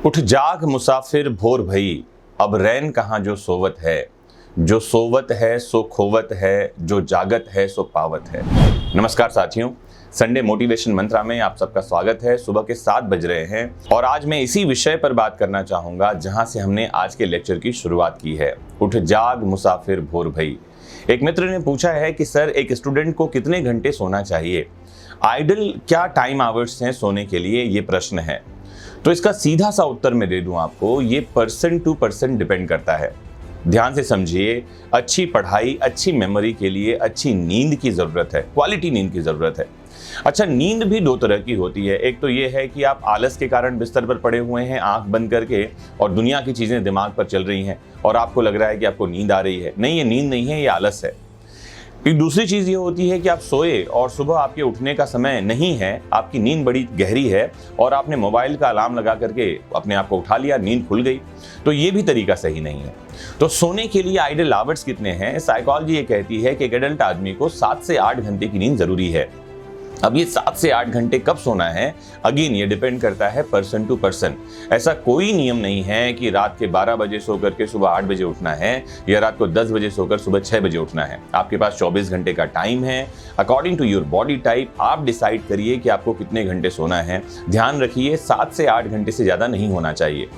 उठ जाग मुसाफिर भोर भई, अब रैन कहाँ जो सोवत है। जो सोवत है सो खोवत है, जो जागत है सो पावत है। नमस्कार साथियों, संडे मोटिवेशन मंत्रा में आप सबका स्वागत है। सुबह के 7 बज रहे हैं और आज मैं इसी विषय पर बात करना चाहूंगा जहां से हमने आज के लेक्चर की शुरुआत की है। उठ जाग मुसाफिर भोर भई। एक मित्र ने पूछा है कि सर, एक स्टूडेंट को कितने घंटे सोना चाहिए, आइडल क्या टाइम आवर्स हैं सोने के लिए, ये प्रश्न है। तो इसका सीधा सा उत्तर मैं दे दूं आपको, ये पर्सन टू पर्सन डिपेंड करता है। ध्यान से समझिए, अच्छी पढ़ाई, अच्छी मेमोरी के लिए अच्छी नींद की जरूरत है, क्वालिटी नींद की जरूरत है। अच्छा, नींद भी 2 तरह की होती है। एक तो ये है कि आप आलस के कारण बिस्तर पर पड़े हुए हैं आंख बंद करके और दुनिया की चीजें दिमाग पर चल रही हैं और आपको लग रहा है कि आपको नींद आ रही है। नहीं, ये नींद नहीं है, ये आलस है। एक दूसरी चीज ये होती है कि आप सोए और सुबह आपके उठने का समय नहीं है, आपकी नींद बड़ी गहरी है और आपने मोबाइल का अलार्म लगा करके अपने आप को उठा लिया, नींद खुल गई। तो ये भी तरीका सही नहीं है। तो सोने के लिए आइडल आवर्स कितने हैं? साइकोलॉजी ये कहती है कि एक एडल्ट आदमी को 7 से 8 घंटे की नींद जरूरी है। अब ये 7 से 8 घंटे कब सोना है, अगेन ये डिपेंड करता है पर्सन टू पर्सन। ऐसा कोई नियम नहीं है कि रात के 12 बजे सो करके सुबह 8 बजे उठना है या रात को 10 बजे सोकर सुबह 6 बजे उठना है। आपके पास 24 घंटे का टाइम है। According to your body type आप डिसाइड करिए कि आपको कितने घंटे सोना है। ध्यान रखिए, 7 से 8 घंटे से ज्यादा नहीं होना चाहिए।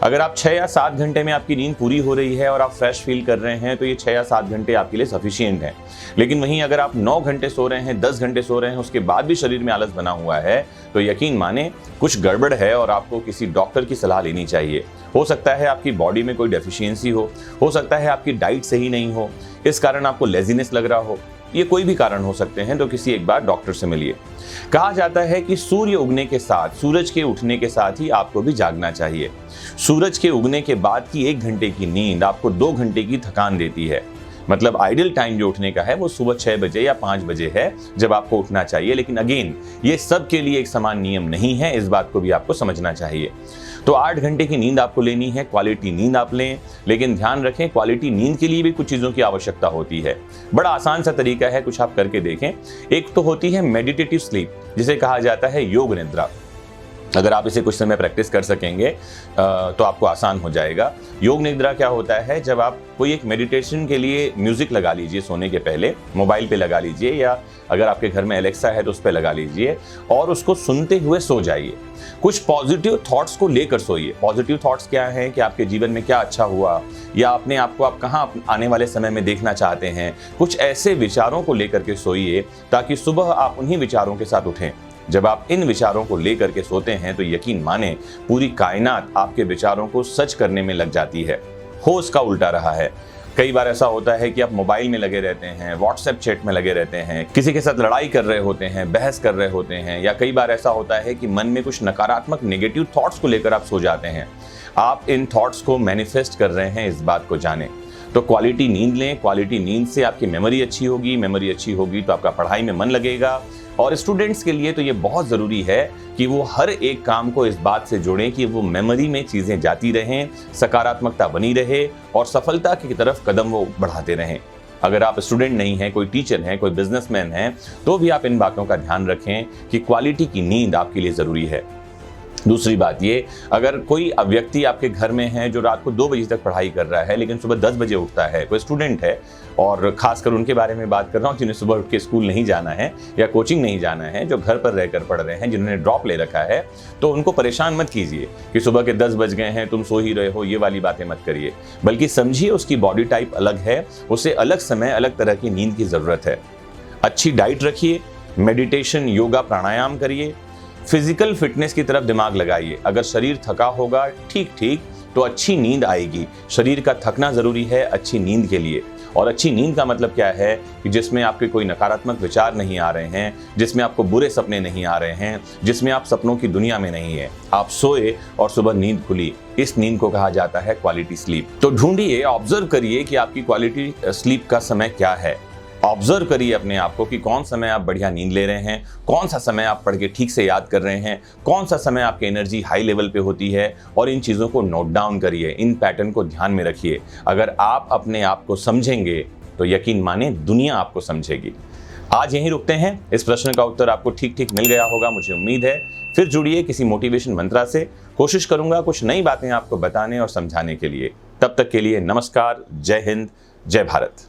अगर आप 6 या 7 घंटे में आपकी नींद पूरी हो रही है और आप फ्रेश फील कर रहे हैं तो ये 6 या 7 घंटे आपके लिए सफिशिएंट है। लेकिन वहीं अगर आप 9 घंटे सो रहे हैं, 10 घंटे सो रहे हैं, उसके बाद भी शरीर में आलस बना हुआ है, तो यकीन माने कुछ गड़बड़ है और आपको किसी डॉक्टर की सलाह लेनी चाहिए। हो सकता है आपकी बॉडी में कोई डेफिशिएंसी हो सकता है आपकी डाइट सही नहीं हो, इस कारण आपको लेजीनेस लग रहा हो। ये कोई भी कारण हो सकते हैं, तो किसी एक बार डॉक्टर से मिलिए। कहा जाता है कि सूर्य उगने के साथ, सूरज के उठने के साथ ही आपको भी जागना चाहिए। सूरज के उगने के बाद की 1 घंटे की नींद आपको 2 घंटे की थकान देती है। मतलब आइडल टाइम जो उठने का है वो सुबह 6 बजे या 5 बजे है जब आपको उठना चाहिए। लेकिन अगेन ये सब के लिए एक समान नियम नहीं है, इस बात को भी आपको समझना चाहिए। तो 8 घंटे की नींद आपको लेनी है, क्वालिटी नींद आप लें। लेकिन ध्यान रखें, क्वालिटी नींद के लिए भी कुछ चीज़ों की आवश्यकता होती है। बड़ा आसान सा तरीका है, कुछ आप करके देखें। एक तो होती है मेडिटेटिव स्लीप, जिसे कहा जाता है योग निद्रा। अगर आप इसे कुछ समय प्रैक्टिस कर सकेंगे तो आपको आसान हो जाएगा। योग निद्रा क्या होता है, जब आप कोई एक मेडिटेशन के लिए म्यूजिक लगा लीजिए सोने के पहले, मोबाइल पे लगा लीजिए या अगर आपके घर में एलेक्सा है तो उस पर लगा लीजिए और उसको सुनते हुए सो जाइए। कुछ पॉजिटिव थॉट्स को लेकर सोइए। पॉजिटिव थॉट्स क्या हैं कि आपके जीवन में क्या अच्छा हुआ या अपने आप को आप कहाँ आने वाले समय में देखना चाहते हैं। कुछ ऐसे विचारों को लेकर के सोइए ताकि सुबह आप उन्हीं विचारों के साथ उठें। जब आप इन विचारों को लेकर के सोते हैं तो यकीन माने पूरी कायनात आपके विचारों को सच करने में लग जाती है। हो उसका उल्टा रहा है। कई बार ऐसा होता है कि आप मोबाइल में लगे रहते हैं, व्हाट्सएप चैट में लगे रहते हैं, किसी के साथ लड़ाई कर रहे होते हैं, बहस कर रहे होते हैं, या कई बार ऐसा होता है कि मन में कुछ नकारात्मक नेगेटिव थॉट्स को लेकर आप सो जाते हैं। आप इन थॉट्स को मैनिफेस्ट कर रहे हैं, इस बात को जानें। तो क्वालिटी नींद लें। क्वालिटी नींद से आपकी मेमोरी अच्छी होगी, मेमोरी अच्छी होगी तो आपका पढ़ाई में मन लगेगा। और स्टूडेंट्स के लिए तो ये बहुत ज़रूरी है कि वो हर एक काम को इस बात से जोड़ें कि वो मेमोरी में चीज़ें जाती रहें, सकारात्मकता बनी रहे और सफलता की तरफ कदम वो बढ़ाते रहें। अगर आप स्टूडेंट नहीं हैं, कोई टीचर हैं, कोई बिजनेसमैन हैं, तो भी आप इन बातों का ध्यान रखें कि क्वालिटी की नींद आपके लिए ज़रूरी है। दूसरी बात ये, अगर कोई व्यक्ति आपके घर में है जो रात को 2 बजे तक पढ़ाई कर रहा है लेकिन सुबह 10 बजे उठता है, कोई स्टूडेंट है, और खासकर उनके बारे में बात कर रहा हूँ जिन्हें सुबह उठ के स्कूल नहीं जाना है या कोचिंग नहीं जाना है, जो घर पर रहकर पढ़ रहे हैं, जिन्होंने ड्रॉप ले रखा है, तो उनको परेशान मत कीजिए कि सुबह के 10 बज गए हैं, तुम सो ही रहे हो, ये वाली बातें मत करिए। बल्कि समझिए उसकी बॉडी टाइप अलग है, उसे अलग समय, अलग तरह की नींद की ज़रूरत है। अच्छी डाइट रखिए, मेडिटेशन, योगा, प्राणायाम करिए, फिजिकल फिटनेस की तरफ दिमाग लगाइए। अगर शरीर थका होगा ठीक तो अच्छी नींद आएगी। शरीर का थकना जरूरी है अच्छी नींद के लिए। और अच्छी नींद का मतलब क्या है कि जिसमें आपके कोई नकारात्मक विचार नहीं आ रहे हैं, जिसमें आपको बुरे सपने नहीं आ रहे हैं, जिसमें आप सपनों की दुनिया में नहीं है। आप सोए और सुबह नींद खुली, इस नींद को कहा जाता है क्वालिटी स्लीप। तो ढूंढिए, ऑब्जर्व करिए कि आपकी क्वालिटी स्लीप का समय क्या है। ऑब्जर्व करिए अपने आप को कि कौन समय आप बढ़िया नींद ले रहे हैं, कौन सा समय आप पढ़ के ठीक से याद कर रहे हैं, कौन सा समय आपकी एनर्जी हाई लेवल पे होती है, और इन चीज़ों को नोट डाउन करिए, इन पैटर्न को ध्यान में रखिए। अगर आप अपने आप को समझेंगे तो यकीन माने दुनिया आपको समझेगी। आज यहीं रुकते हैं। इस प्रश्न का उत्तर आपको ठीक ठीक मिल गया होगा, मुझे उम्मीद है। फिर जुड़िए किसी मोटिवेशन मंत्रा से। कोशिश करूंगा कुछ नई बातें आपको बताने और समझाने के लिए। तब तक के लिए नमस्कार, जय हिंद, जय भारत।